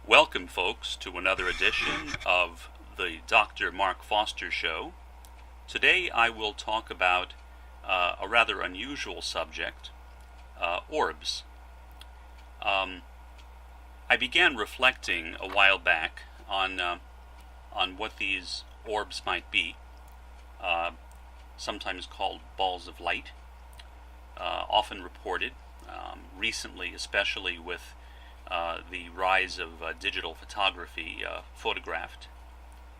Welcome, folks, to another edition of the Dr. Mark Foster Show. Today I will talk about a rather unusual subject, orbs. I began reflecting a while back on what these orbs might be, sometimes called balls of light, often reported, recently especially with the rise of digital photography photographed.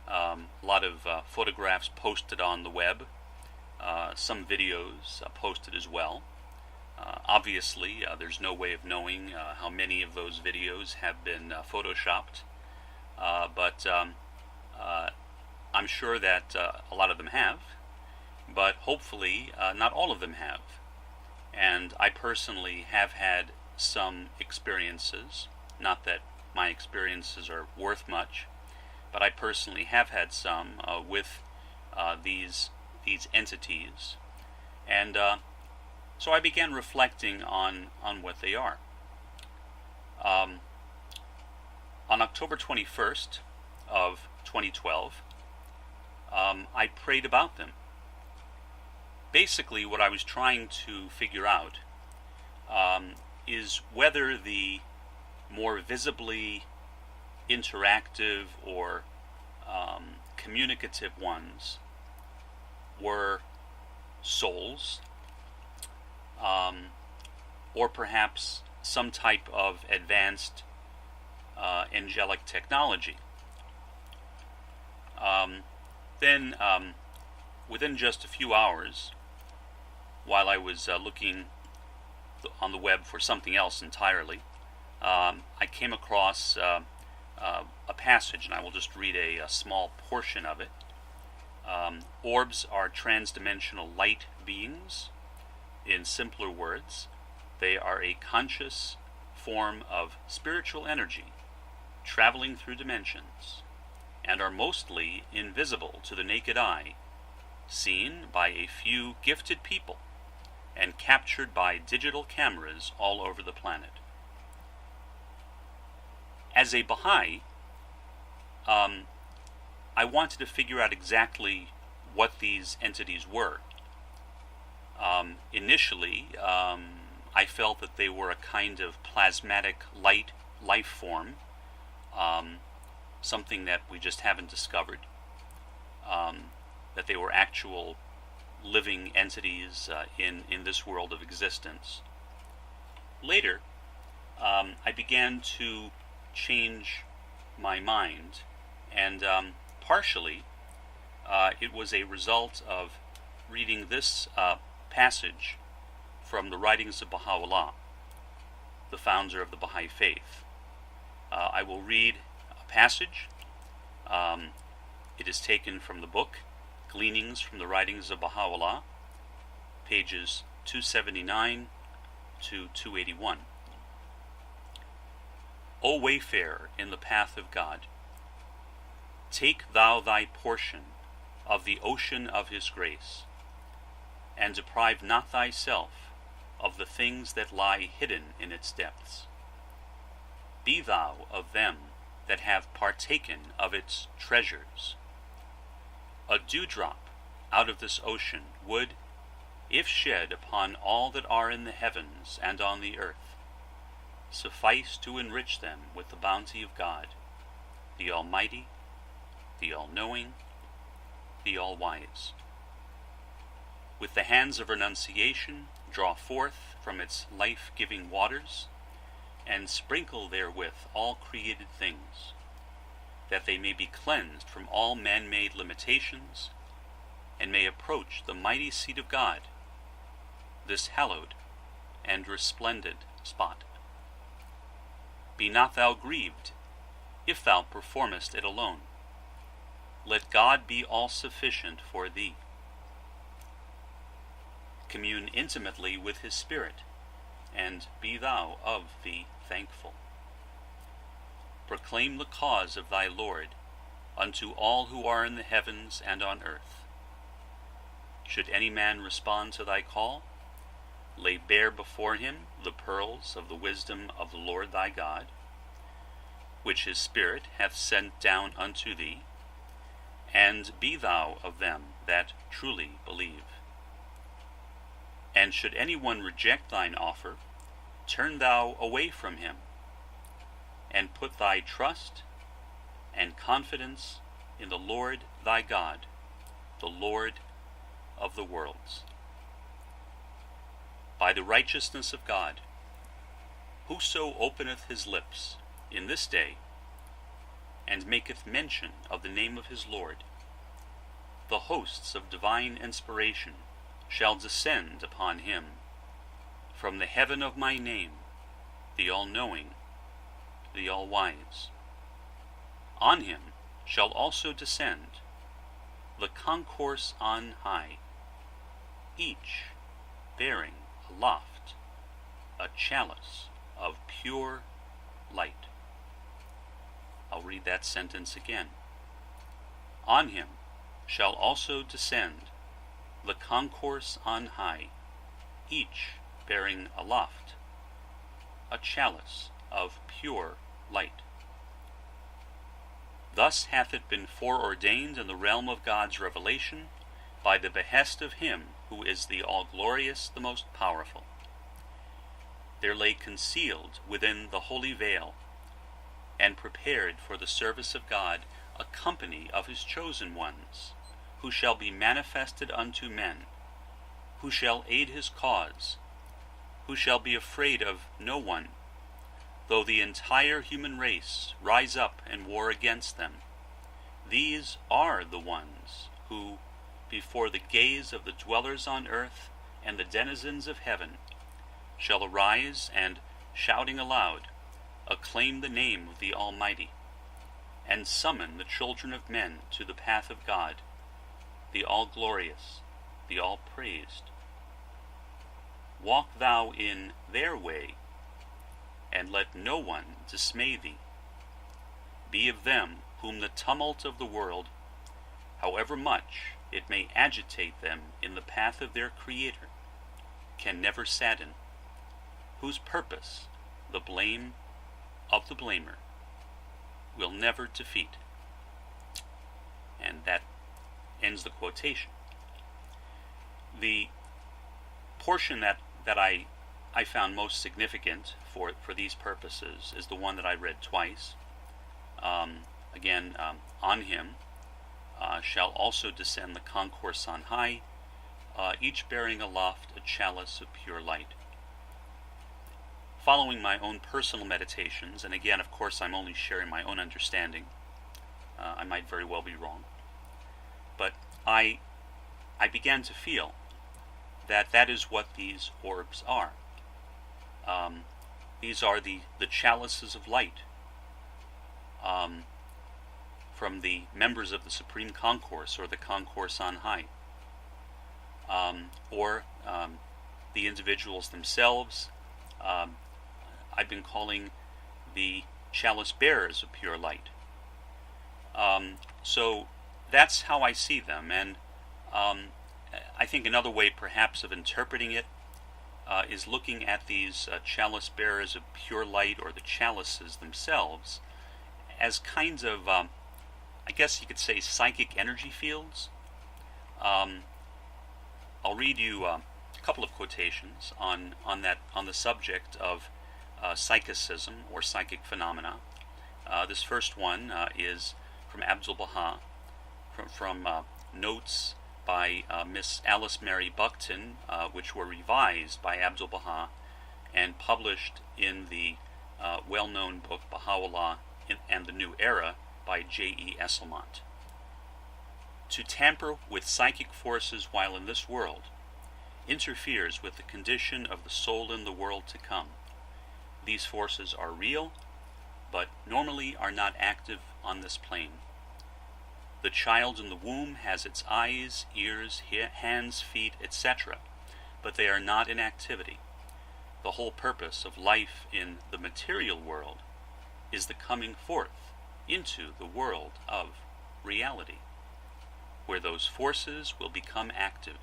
A lot of photographs posted on the web, some videos posted as well. Obviously, there's no way of knowing how many of those videos have been photoshopped, but I'm sure that a lot of them have, but hopefully not all of them have. And I personally have had some experiences, not that my experiences are worth much, but I personally have had some with these entities, and so I began reflecting on what they are. On October 21st of 2012, I prayed about them. Basically, what I was trying to figure out is whether the more visibly interactive or communicative ones were souls, or perhaps some type of advanced angelic technology. Then, within just a few hours, while I was looking on the web for something else entirely, I came across a passage, and I will just read a small portion of it. Orbs are transdimensional light beings. In simpler words, they are a conscious form of spiritual energy traveling through dimensions, and are mostly invisible to the naked eye, seen by a few gifted people, and captured by digital cameras all over the planet. As a Baha'i, I wanted to figure out exactly what these entities were. Initially, I felt that they were a kind of plasmatic life form, something that we just haven't discovered, that they were actual living entities in this world of existence. Later, I began to change my mind, and partially it was a result of reading this passage from the writings of Baha'u'llah, the founder of the Baha'i faith. I will read a passage. It is taken from the book Gleanings from the Writings of Baha'u'llah, pages 279 to 281. O wayfarer in the path of God, take thou thy portion of the ocean of his grace, and deprive not thyself of the things that lie hidden in its depths. Be thou of them that have partaken of its treasures. A dewdrop out of this ocean would, if shed upon all that are in the heavens and on the earth, suffice to enrich them with the bounty of God, the Almighty, the All-Knowing, the All-Wise. With the hands of renunciation, draw forth from its life-giving waters, and sprinkle therewith all created things, that they may be cleansed from all man-made limitations, and may approach the mighty seat of God, this hallowed and resplendent spot. Be not thou grieved, if thou performest it alone. Let God be all-sufficient for thee. Commune intimately with his Spirit, and be thou of thee thankful. Proclaim the cause of thy Lord unto all who are in the heavens and on earth. Should any man respond to thy call, lay bare before him the pearls of the wisdom of the Lord thy God. which his Spirit hath sent down unto thee, and be thou of them that truly believe. And should any one reject thine offer, turn thou away from him, and put thy trust and confidence in the Lord thy God, the Lord of the worlds. By the righteousness of God, whoso openeth his lips in this day, and maketh mention of the name of his Lord, the hosts of divine inspiration shall descend upon him from the heaven of my name, the all-knowing, the all-wise. On him shall also descend the concourse on high, each bearing aloft a chalice of pure light. I'll read that sentence again. On him shall also descend the concourse on high, each bearing aloft a chalice of pure light. Thus hath it been foreordained in the realm of God's revelation, by the behest of him who is the all-glorious, the most powerful. There lay concealed within the holy veil, and prepared for the service of God, a company of his chosen ones, who shall be manifested unto men, who shall aid his cause, who shall be afraid of no one, though the entire human race rise up and war against them. These are the ones who, before the gaze of the dwellers on earth and the denizens of heaven, shall arise and, shouting aloud, acclaim the name of the Almighty, and summon the children of men to the path of God, the all-glorious, the all-praised. Walk thou in their way, and let no one dismay thee. Be of them whom the tumult of the world, however much it may agitate them in the path of their Creator, can never sadden, whose purpose the blame of the blamer will never defeat. And that ends the quotation. The portion that I found most significant for these purposes is the one that I read twice. On him shall also descend the concourse on high, each bearing aloft a chalice of pure light. Following my own personal meditations, and again, of course, I'm only sharing my own understanding. I might very well be wrong. But I began to feel that is what these orbs are. These are the chalices of light from the members of the Supreme Concourse, or the Concourse on High, or the individuals themselves. I've been calling the chalice bearers of pure light. So that's how I see them, and I think another way perhaps of interpreting it is looking at these chalice bearers of pure light, or the chalices themselves, as kinds of, I guess you could say, psychic energy fields. I'll read you a couple of quotations on the subject of psychicism, or psychic phenomena. This first one is from Abdu'l-Baha, from notes by Miss Alice Mary Buckton, which were revised by Abdu'l-Baha and published in the well-known book Baha'u'llah and the New Era by J.E. Esselmont. To tamper with psychic forces while in this world interferes with the condition of the soul in the world to come. These forces are real, but normally are not active on this plane. The child in the womb has its eyes, ears, hands, feet, etc., but they are not in activity. The whole purpose of life in the material world is the coming forth into the world of reality, where those forces will become active.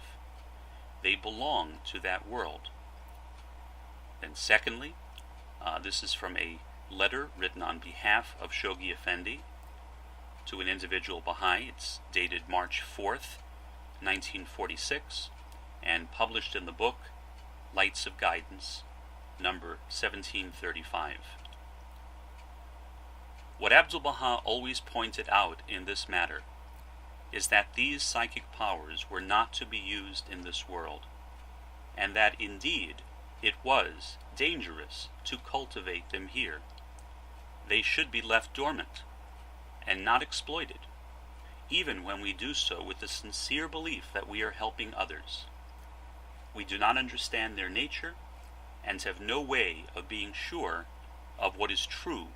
They belong to that world. Then secondly, this is from a letter written on behalf of Shoghi Effendi to an individual Baha'i. It's dated March 4th, 1946, and published in the book Lights of Guidance, number 1735. What Abdu'l-Baha always pointed out in this matter is that these psychic powers were not to be used in this world, and that indeed it was dangerous to cultivate them here. They should be left dormant and not exploited, even when we do so with the sincere belief that we are helping others. We do not understand their nature and have no way of being sure of what is true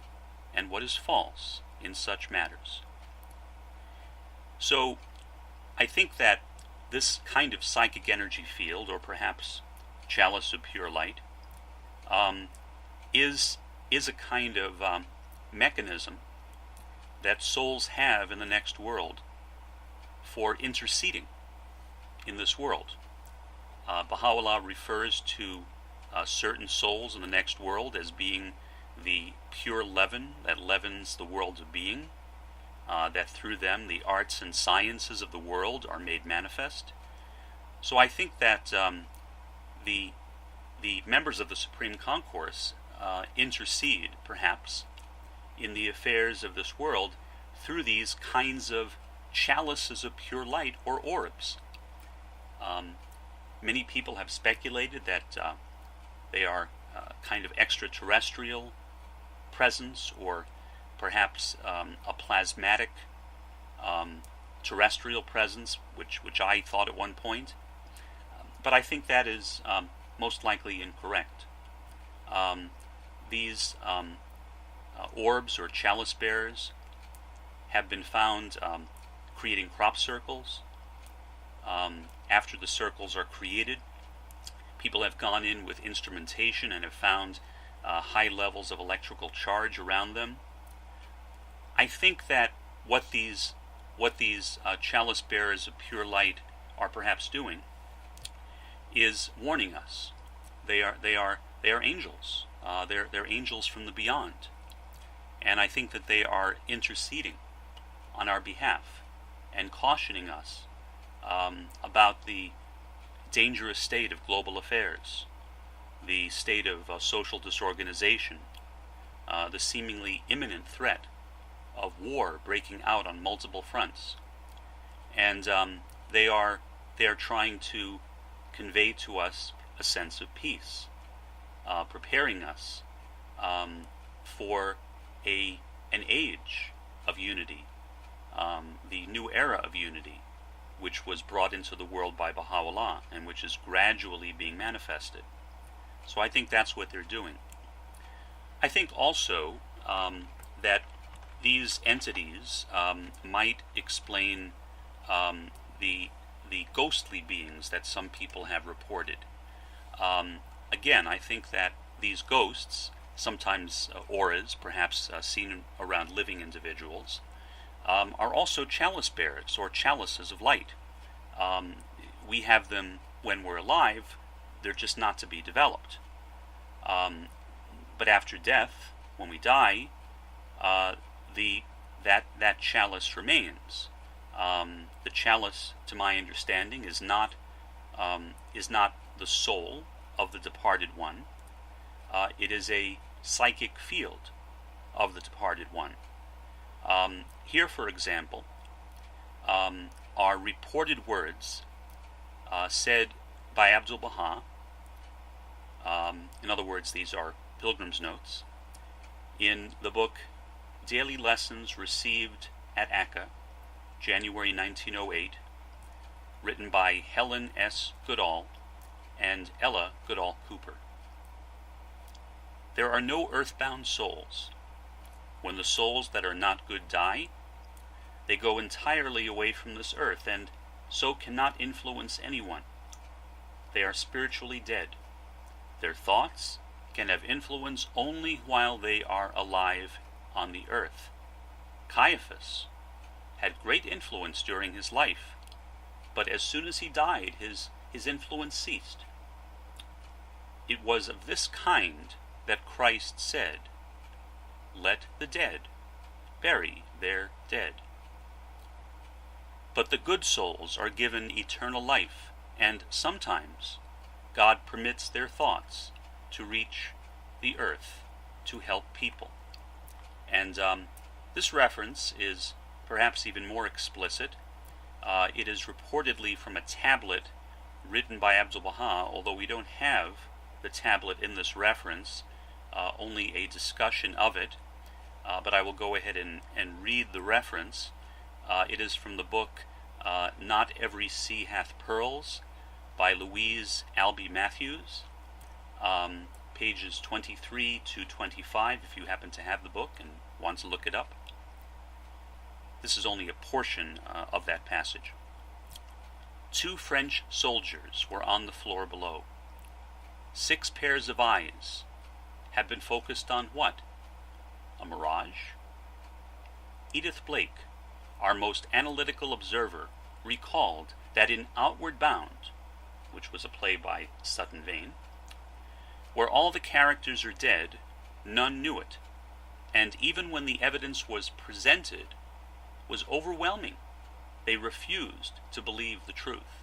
and what is false in such matters. So, I think that this kind of psychic energy field, or perhaps chalice of pure light, is a kind of mechanism that souls have in the next world for interceding in this world. Baha'u'llah refers to certain souls in the next world as being the pure leaven that leavens the world of being, that through them the arts and sciences of the world are made manifest. So I think that the members of the Supreme Concourse intercede, perhaps, in the affairs of this world through these kinds of chalices of pure light, or orbs. Many people have speculated that they are kind of extraterrestrial presence, or perhaps a plasmatic terrestrial presence, which I thought at one point. But I think that is most likely incorrect. These orbs or chalice bearers have been found creating crop circles. After the circles are created, people have gone in with instrumentation and have found high levels of electrical charge around them. I think that what these chalice bearers of pure light are perhaps doing is warning us. They are angels. They're angels from the beyond, and I think that they are interceding on our behalf and cautioning us about the dangerous state of global affairs, the state of social disorganization, the seemingly imminent threat of war breaking out on multiple fronts. And they are trying to convey to us a sense of peace, preparing us for an age of unity, the new era of unity, which was brought into the world by Baha'u'llah and which is gradually being manifested. So I think that's what they're doing. I think also that these entities might explain the ghostly beings that some people have reported. Again, I think that these ghosts, sometimes auras, perhaps seen around living individuals, are also chalice bearers or chalices of light. We have them when we're alive; they're just not to be developed. But after death, when we die, that chalice remains. The chalice, to my understanding, is not the soul of the departed one. It is a psychic field of the departed one. Here, for example, are reported words said by Abdu'l-Baha. In other words, these are Pilgrim's Notes, in the book Daily Lessons Received at Akka, January 1908, written by Helen S. Goodall and Ella Goodall Cooper. There are no earthbound souls. When the souls that are not good die, they go entirely away from this earth and so cannot influence anyone. They are spiritually dead. Their thoughts can have influence only while they are alive on the earth. Caiaphas had great influence during his life, but as soon as he died, his influence ceased. It was of this kind that Christ said, let the dead bury their dead. But the good souls are given eternal life, and sometimes God permits their thoughts to reach the earth to help people. And this reference is perhaps even more explicit. It is reportedly from a tablet written by Abdu'l-Baha, although we don't have the tablet in this reference, only a discussion of it. But I will go ahead and read the reference. It is from the book Not Every Sea Hath Pearls by Louise Albee Matthews, pages 23 to 25, if you happen to have the book and want to look it up. This is only a portion of that passage. 2 French soldiers were on the floor below. 6 pairs of eyes had been focused on what? A mirage? Edith Blake, our most analytical observer, recalled that in Outward Bound, which was a play by Sutton Vane, where all the characters are dead, none knew it, and even when the evidence was presented, was overwhelming. They refused to believe the truth.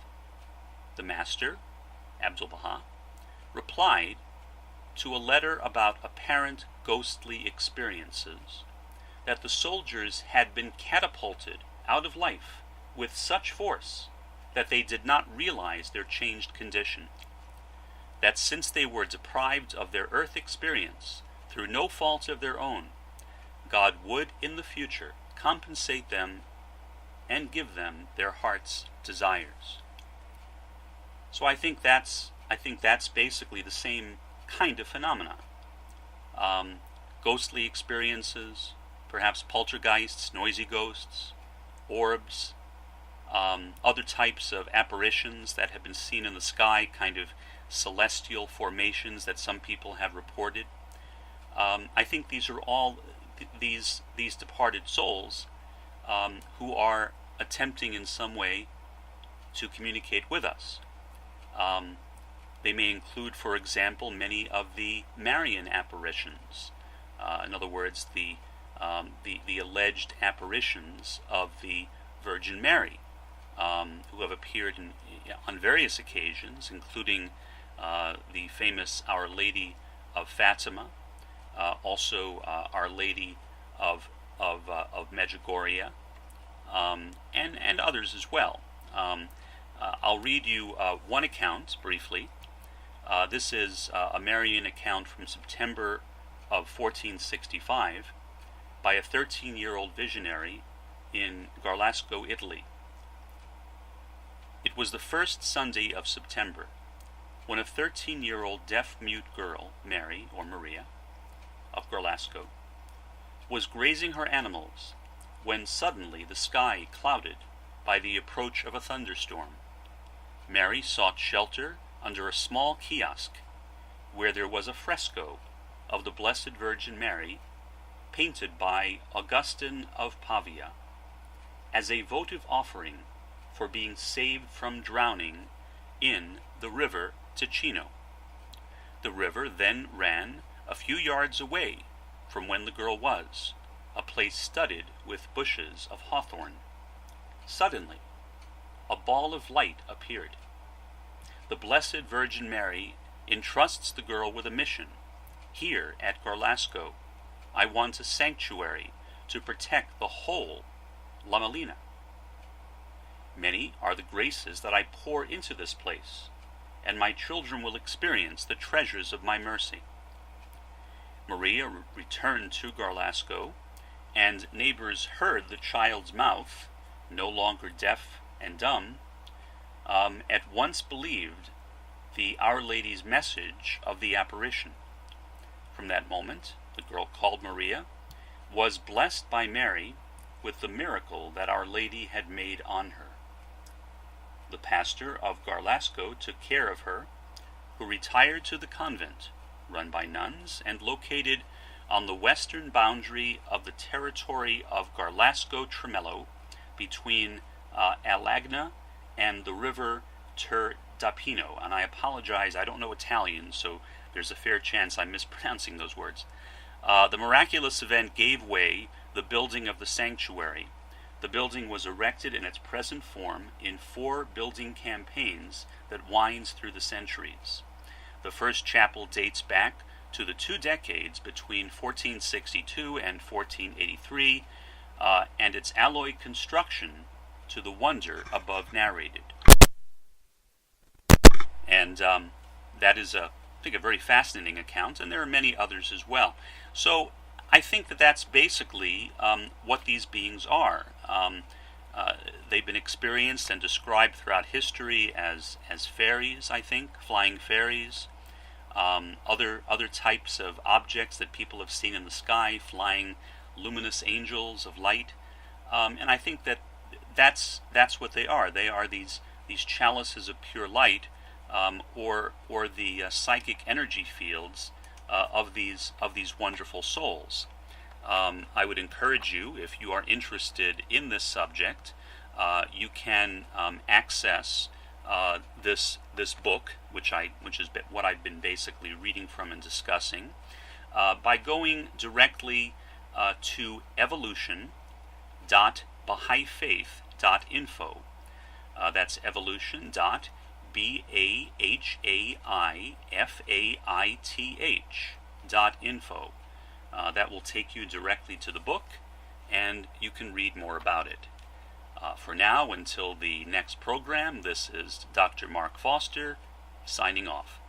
The master, Abdu'l-Baha, replied to a letter about apparent ghostly experiences that the soldiers had been catapulted out of life with such force that they did not realize their changed condition, that since they were deprived of their earth experience through no fault of their own, God would in the future compensate them and give them their heart's desires. So I think that's basically the same kind of phenomena. Ghostly experiences, perhaps poltergeists, noisy ghosts, orbs, other types of apparitions that have been seen in the sky, kind of celestial formations that some people have reported. I think these are all these departed souls who are attempting in some way to communicate with us. They may include, for example, many of the Marian apparitions. In other words, the alleged apparitions of the Virgin Mary, who have appeared on various occasions, including the famous Our Lady of Fatima, also Our Lady of Medjugorje, and others as well. I'll read you one account briefly. This is a Marian account from September of 1465 by a 13-year-old visionary in Garlasco, Italy. It was the first Sunday of September, when a 13-year-old deaf-mute girl, Mary, or Maria, of Garlasco, was grazing her animals, when suddenly the sky clouded by the approach of a thunderstorm. Mary sought shelter under a small kiosk, where there was a fresco of the Blessed Virgin Mary, painted by Augustine of Pavia, as a votive offering for being saved from drowning in the river Ticino. The river then ran a few yards away from when the girl was, a place studded with bushes of hawthorn. Suddenly, a ball of light appeared. The Blessed Virgin Mary entrusts the girl with a mission. Here at Garlasco, I want a sanctuary to protect the whole La Molina. Many are the graces that I pour into this place, and my children will experience the treasures of my mercy. Maria returned to Garlasco, and neighbors heard the child's mouth, no longer deaf and dumb, at once believed the Our Lady's message of the apparition. From that moment, the girl called Maria was blessed by Mary with the miracle that Our Lady had made on her. The pastor of Garlasco took care of her, who retired to the convent, run by nuns and located on the western boundary of the territory of Garlasco Tremello, between Alagna and the river Turdapino. And I apologize, I don't know Italian, so there's a fair chance I'm mispronouncing those words. The miraculous event gave way the building of the sanctuary. The building was erected in its present form in 4 building campaigns that winds through the centuries. The first chapel dates back to the 2 decades between 1462 and 1483, and its alloyed construction to the wonder above narrated. And that is, I think, a very fascinating account, and there are many others as well. So I think that that's basically what these beings are. They've been experienced and described throughout history as fairies, I think, flying fairies, other types of objects that people have seen in the sky, flying luminous angels of light, and I think that that's what they are. They are these chalices of pure light, or the psychic energy fields of these wonderful souls. I would encourage you, if you are interested in this subject, you can access this book, which is what I've been basically reading from and discussing, by going directly to evolution.bahaifaith.info. That's evolution.bahaifaith.info. That will take you directly to the book, and you can read more about it. For now, until the next program, this is Dr. Mark Foster, signing off.